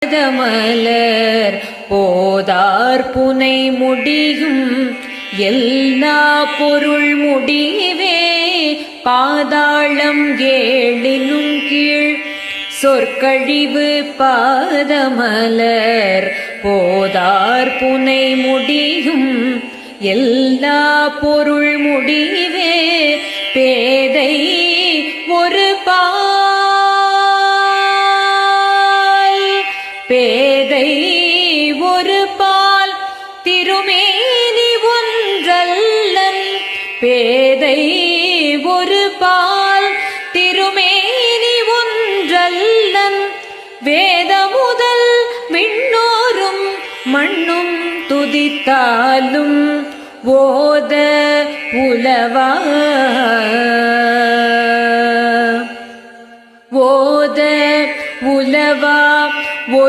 பாதமலர் போதார் புனை முடியும் எல்லா பொருள் முடிவே பாதாளம் ஏழினும் கீழ் சொற்கழிவு பாதமலர் போதார் புனை முடியும் எல்லா பொருள் முடிவே பேதை ஒரு பேதை ஒரு பால் திருமேனி ஒன்றல்லன் பேதை ஒரு பால் திருமேனி ஒன்றல்லன் வேத முதல் விண்ணோரும் மண்ணும் துதித்தாலும் ஓத உலவா ஓத உலவா ஒரு